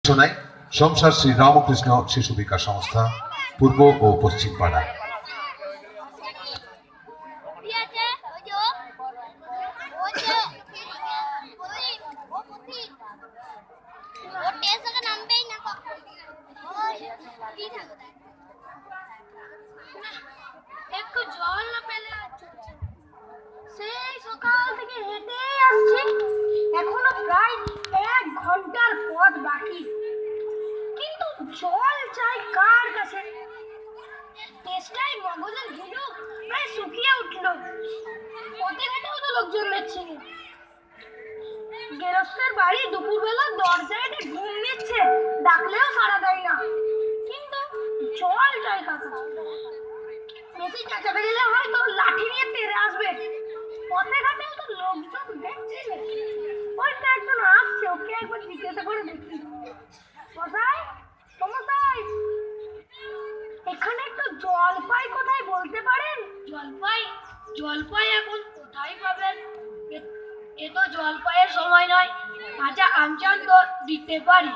শোনাই সংসার শ্রী রামকৃষ্ণ শিশু বিকাশ সংস্থা পূর্ব ও পশ্চিম পাড়া। একটু জল না পেলে সেই সকাল থেকে হেঁটে আসছি, এখনো প্রায় 1 ঘন্টার পথ বাকি, কিন্তু জল চাই কার কাছে? তেষ্টায় মগজের ধুলো প্রায় শুকিয়ে উঠলো। পথে ঘাটেও তো লোকজন দেখছি না। গেরস্তের বাড়ি দুপুরবেলা দরজায় এসে ঘুম দিচ্ছে, ডাকলেও সাড়া দেয় না, কিন্তু জল চাই কার কাছে? বেশি চেঁচাতে গেলে হয়তো লাঠি নিয়ে তেড়ে আসবে। পথে ঘাটেও তো লোকজন দেখছি না। ওইটা একজন আসছে, ওকে একবার জিজ্ঞাসা করে দেখি। মশাই, ও মশাই, এখানে একটু জলপাই কোথায় বলতে পারেন? জলপাই? জলপাই এখন কোথায় পাবেন? এ তো জলপাইয়ের সময় নয়। কাঁচা আম চান তো দিতে পারি।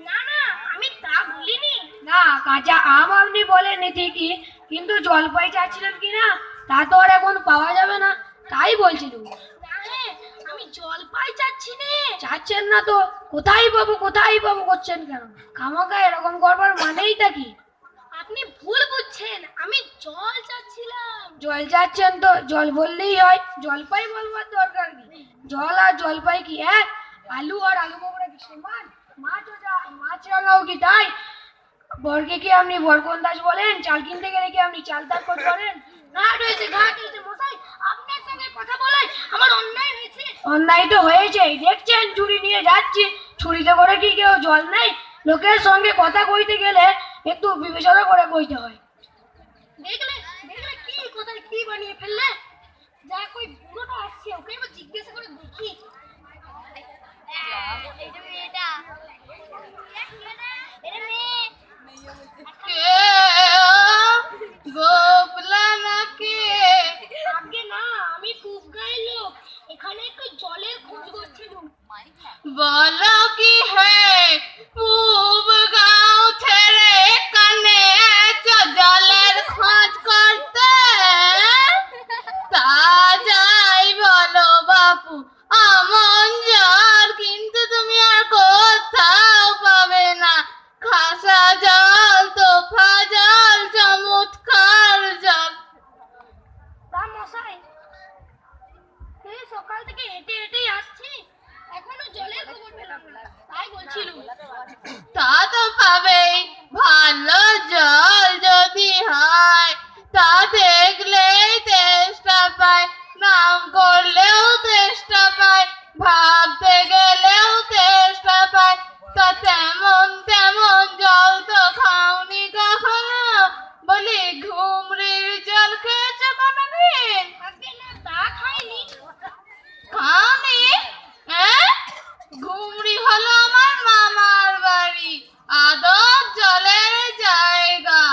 না না, আমি তা বলিনি। না, কাঁচা আম আপনি বলেননি ঠিকই, কিন্তু জলপাই চাচ্ছিলেন কিনা তা তো আর এখন পাওয়া যাবে না, তাই বলছিলাম। আমি জলপাই চাচ্ছি না। চাচ্ছেন না তো কোথায় পাবো কোথায় পাবো করছেন কেন? খামাখা এরকম করবার মানেইটা কি? আপনি ভুল বুঝছেন, আমি জল চাচ্ছিলাম। জল চাচ্ছেন তো জল বললেই হয়, জলপাই বলবার দরকার কি? জল আর জলপাই কি এক? আলু আর আলু বোখরা কি সমান? মাছ রাঙাও কি তাই? বর্গে কি আপনি বরকন দাস বলেন? চাল কিনতে গেলে কি আপনি চালতার কোট করেন? ঘাট হয়েছে মশাই, আপনার সঙ্গে কথা বলে আমার অন্যায় হয়েছে। অন্যায় তো হয়েছে, দেখছেন ছুরি নিয়ে যাচ্ছি, ছুরিতে করে কি কেউ জল নেই? লোকের সঙ্গে কথা কইতে গেলে একটু বিবেচনা করে কইতে হয়। দেখলে দেখলে কি কোথায় কি বানিয়ে ফেললে? যা কই বুড়োটা আসছে, ওকে একবার জিজ্ঞাসা করে দেখি। আমি খুব গায়ের লোক, এখানে একটু জলের খোঁজ করছিলাম। বলো কি হে পূব গাঁও ছেড়ে কানে জলের খোঁজ করতে? তা যাই বলো বাপু, আমন জল কিন্তু তুমি আর কোথাও পাবে না। খাসা জল, তোফা জল, চমৎকার জল। তা মশাই, এই সকাল থেকে হেঁটে হেঁটেই আসছি, এখনো জলের খবর পেলাম না, তাই বলছিলাম। তা তো পাবেই, ভালো জল যদি হয় তা দেখলেই তেষ্টা পায়, নাম করলেও তেষ্টা পায়, ভাবতে গেলেও তেষ্টা পায়। তা তেমন তেমন জল তো খাওনি কখনো? বলি ঘুমরির জল খেয়েছো কোনোদিন? আগে না, তা খাইনি। খাওনি? হ্যাঁ, ঘুমরি হলো আমার মামার বাড়ি, আদর জলের জায়গা।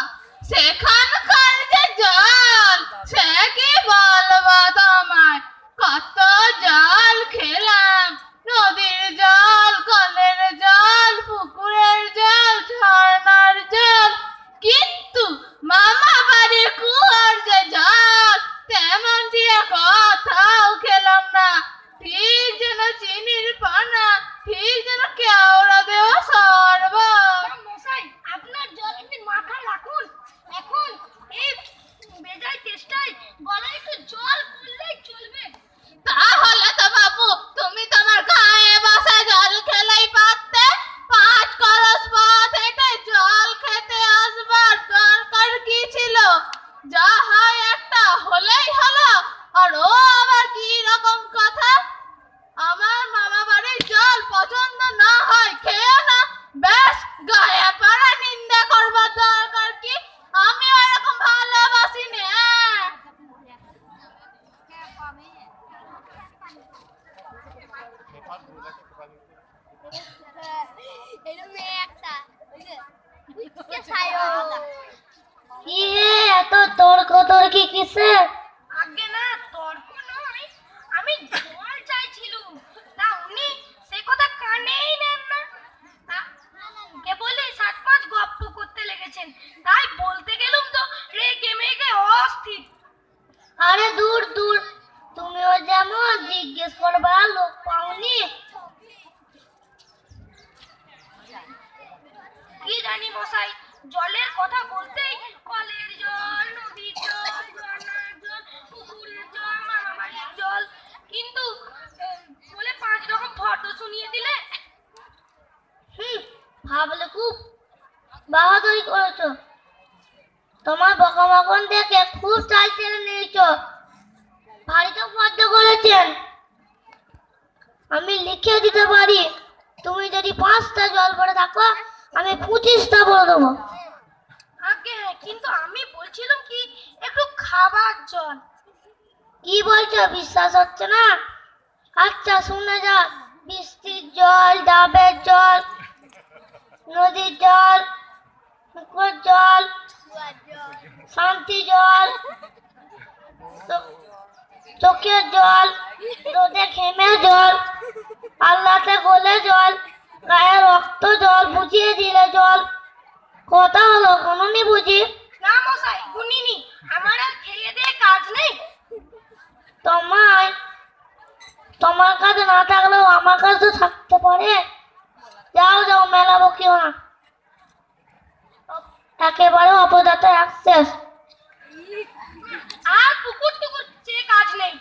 সেখানকার যে জল, সে কি বলবো তোমায়। কত জল খেলাম, নদীর জল, কলের জল, পুকুরের জল, ঝর্ণার জল, কিন্তু মামা বাড়ির কুয়োর যে জল, তেমন দিয়ে কোথাও খেলাম না। ঠিক যেন চিনির পানা, ঠিক যেন কেওড়া দেওয়া শরবত। মশাই, আপনার জল আপনি মাথায় রাখুন। এখন এই বেজায় চেষ্টায় গলায় একটু জল পড়লেই চলবে। তাহলে তো বাবু তুমি তোমার গায়ে বসে জল খেলেই পারতে। 5 করস পথ হেঁটে জল খেতে আসবার দরকার কি ছিল? যা হয় একটা হলেই হলো। আর ও আবার কি রকম কথা? আমার মামা বাড়ির জল পছন্দ না হয় খেও না, ব্যাস গায়ে পড়া নিন্দা করবার দরকার কি? আমি ওরকম ভালোবাসি না। কি রে, এত তর্ক তর্কি কিসের? আগে না, তর্ক নয়, আমি জল চাইছিলুম, তা উনি সে কথা কানেই নেন না। মশাই, জলের কথা বলতেই কলের জল, নদীর জল, ঝর্ণার জল, পুকুরের জল, মামাবাড়ির জল, কিন্তু বলে 5 রকম ফর্দ শুনিয়ে দিলে। ভাবলে খুব বাহাদুরি করেছো। তোমার বকাবকন দেখে খুব চাল চেলে নিয়েছো। ভারী তো ফর্দ করেছেন। আমি লিখে দিতে পারি, তুমি যদি 5টা জল ভরে থাকো আমি 25টা বলে দেবো। আগে কিন্তু আমি বলছিলাম কি একটু খাবার জল। কি বলছো, বিশ্বাস হচ্ছে না? আচ্ছা শুনে যা, বৃষ্টির জল, ডাবের জল, নদীর জল, পুকুর জল, শান্তি জল, চোখের জল, রোদে ঘেমে জল, আল্লাতে গলে জল, গায়ে রক্ত জল, বুঝিয়ে দিলে জল। কথা হলো, কোননি বুঝি? না মশাই, শুনিনি। আমার আর খেয়ে দিয়ে কাজ নেই। তোমার কাছে না থাকলেও আমার কাছে থাকতে পারে। যাও যাও, মেলা বকিও না। একেবারে অপদার্থ অ্যাক্সেস। আর পুকুর টুকুর চেয়ে কাজ নেই,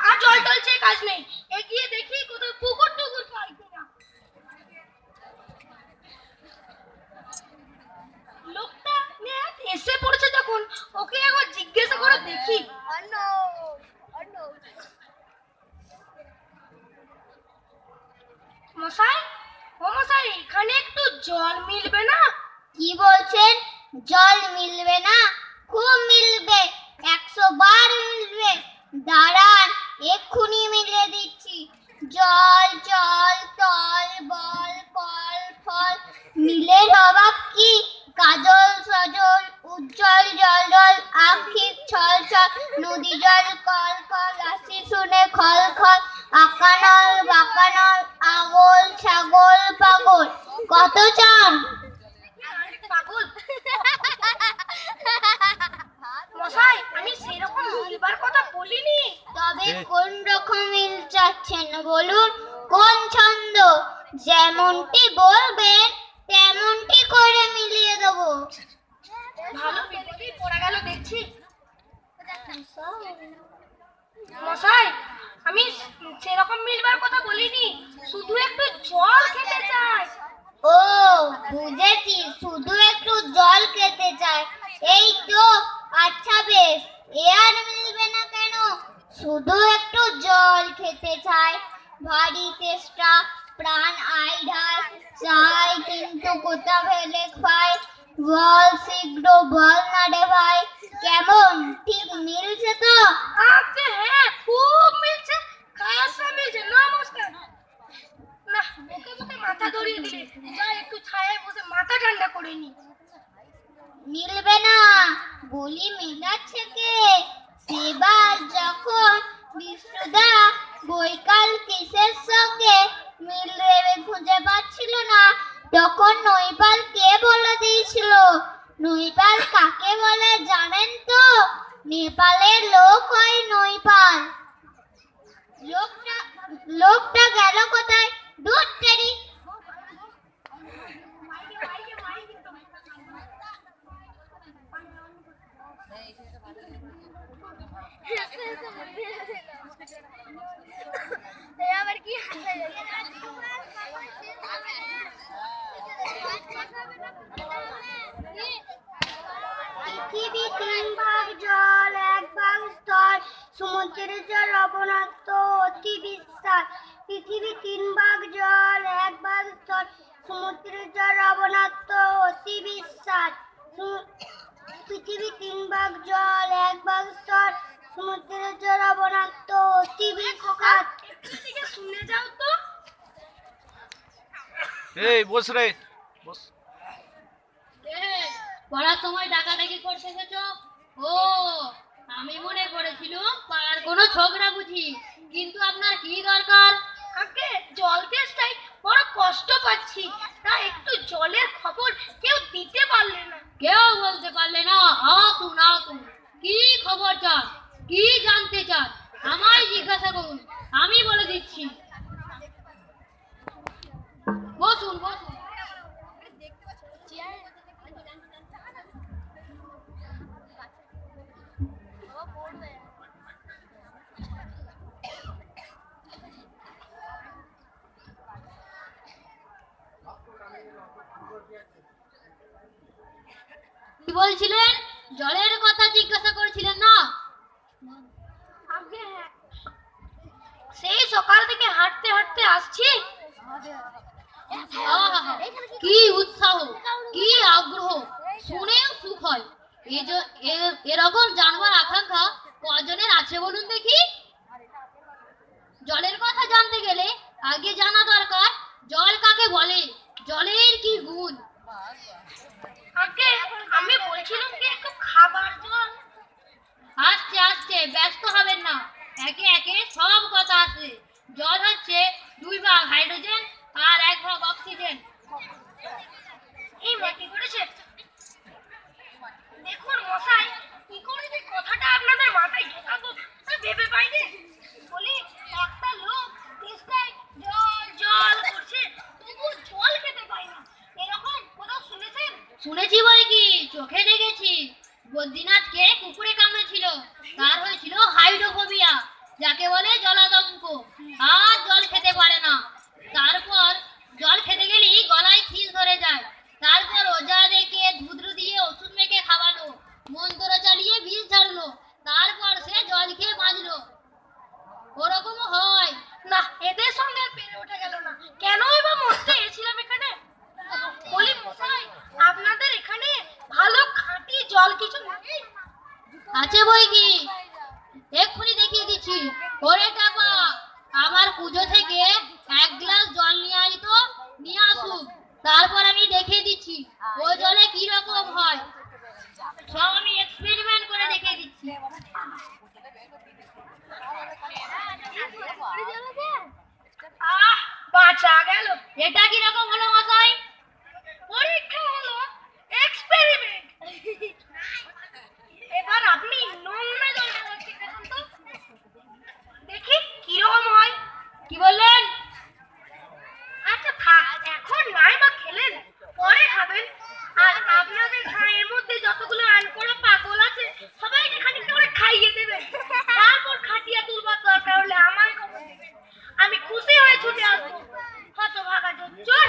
আর জল টল চেয়ে কাজ নেই। এগিয়ে দেখি কোথাও পুকুর টুকুর পাই কিনা। লোকটা এসে পড়েছে যখন, ওকে একবার জিজ্ঞাসা করে দেখি। মশাই, ও মশাই, এখানে একটু জল মিলবে না? কি বলছেন, জল মিলবে না? খুব মিলবে, 100 বার মিলবে। দাঁড়ান, এক্ষুনি মিলিয়ে দিচ্ছি। জল জল, তল বল, কল ফল, মিলে অবাক কি, কাজল সজল, উজ্জ্বল জল জল, আখির ছল ছল, নদী জল কল কল, আসি শুনে খল খল, আকানল বাকানল, আগল ছাগল পাগল। কত চান? পাগল মশাই, আমি সেরকম মিলবার কথা বলিনি। তবে কোন রকম মিল চাচ্ছেন বলুন, কোন ছন্দ? যেমনটি বলবেন তেমনটি করে মিলিয়ে দেবো। ভালো বিপদেই পড়া গেল দেখছি। মশাই, আমি সেরকম মিলবার কথা বলিনি, শুধু একটু জল খেতে চাই। ও বুঝেছি, শুধু একটু জল খেতে চাই, এই তো। আচ্ছা বেশ, এ আর মিলবে না কেন? শুধু একটু জল খেতে চাই, ভারী চেষ্টা, প্রাণ আইঢাল চাই, কিন্তু কোথা ফেলে খাই। বল শীঘ্র বল না রে ভাই, কেমন ঠিক মিলছে তো? আচ্ছা হ্যাঁ, খুব মিলছে, খাসা মিলছে। নমস্কার। না, বুকে বুকে মাথা ধরিয়ে দিলে, যা একটু ছায়ায় বসে মাথা ঠান্ডা করে নি। মিলবে না বলি, মেলাচ্ছে কে? সেবার যখন বিষ্ণুদা বৈকাল কিসের সঙ্গে মিল ভেবে খুঁজে পাচ্ছিল না, তখন নৈপাল কে বলে দিয়েছিল। নৈপাল কাকে বলে জানেন তো? নেপালের লোক হয় নৈপাল। লোকটা গেল কোথায়? দূর টেরি। আবার কি পৃথিবী 3 ভাগ জল, 1 ভাগ স্থল, সমুদ্রের জল লবণাক্ত অতি বিস্তার। পৃথিবী 3 ভাগ জল, 1 ভাগ স্থল, সমুদ্রের জল লবণাক্ত অতি বিস্তার। পৃথিবী 3 ভাগ জল, 1 ভাগ স্থল, সমুদ্রের জল লবণাক্ত অতি বিস্তার। একটু দিকে শুনে যাও তো। এই বস রে, বস। পড়ার সময় ডাকাডাকি করতে এসেছো? ও, আমি মনে করেছিলাম পাড়ার কোনো ঝগড়া বুঝি, কিন্তু আপনার কি দরকার? আগে জল তেষ্টায় বড় কষ্ট পাচ্ছি, তা একটু জলের খবর কেউ দিতে পারলে না। কেউ বলতে পারলে না? আসুন আসুন, কি খবর চান, কি জানতে চান, আমায় জিজ্ঞাসা করুন, আমি বলে দিচ্ছি। বসুন বসুন। কি বলছিলেন? জলের কথা জিজ্ঞাসা করেছিলেন না? আগে হ্যাঁ। সেই সকাল থেকে হাঁটতে হাঁটতে আসছি। আহা! কি উৎসাহ, কি আগ্রহ, শুনেও সুখ হয়। এরকম জানবার আকাঙ্ক্ষা কজনের আছে বলুন দেখি? জলের কথা জানতে গেলে আগে জানা দরকার জল কাকে বলে, জলের কি গুণ। আগে আমি বলছিলাম কি একটু খাবার জল। আসছে আসছে, ব্যস্ত হবেন না, একে একে সব কথা আছে। জল হচ্ছে 2 ভাগ হাইড্রোজেন আর 1 ভাগ অক্সিজেন। এই মাটি করেছে। দেখুন মশাই, কি করে যে কথাটা আপনাদের মাথায় ঢোকাবো আমি ভেবে পাইনি। বলি একটা লোক চেষ্টায় জল জল করছে, তবু জল খেতে পায় না। এরকম কোথাও শুনেছেন? শুনেছি বই কি, চোখে দেখেছি। বদ্রীনাথকে কুকুরে কামড়েছিল, তার হয়েছিল হাইড্রোফোবিয়া, যাকে বলে জলাতঙ্ক, আর জল খেতে পারে না। তারপর জল খেতে গেলেই গলায় খিল ধরে যায়। তারপর ওঝা ডেকে ধুদ্র দিয়ে ওষুধ মেখে খাওয়ালো, মন্ত্র চালিয়ে বিষ ঝাড়লো, তারপর সে জল খেয়ে বাঁচলো। ওরকমও হয়। না, এদের সঙ্গে আর পেরে ওঠা গেল না। কেনই বা মরতে এসেছিলাম এখানে? বলি মশাই, আপনাদের এখানে ভালো খাঁটি জল কিছু নেই? আছে বই কি, এক্ষুনি দেখিয়ে দিচ্ছি। ওরে টাপা, আমার পুজো থেকে 1 গ্লাস জল নিয়ে আই তো, নিয়ে আসুক, তারপর আমি দেখিয়ে দিচ্ছি ও জলে কি রকম হয়। সব আমি এক্সপেরিমেন্ট করে দেখিয়ে দিচ্ছি। আহ, বাঁচা গেল। এটা কি রকম হলো মশাই? পরীক্ষা হলো, এক্সপেরিমেন্ট। এবার আপনি নোংরা জলটা রাখতে দেখুন তো, দেখি কিরকম হয়। কি বললেন? আচ্ছা থাক, এখন নাই বা খেলেন, পরে খাবেন। আর আপনাদের গায়ের মধ্যে যতগুলো আনকোড়া পাগল আছে সবাইকে খানিকটা করে খাইয়ে দেবেন। তারপর খাটিয়া তুলবার দরকার হলে আমায় খবর দেবেন, আমি খুশি হয়ে ছুটে আসবো। হতভাগা জোচ্চোর।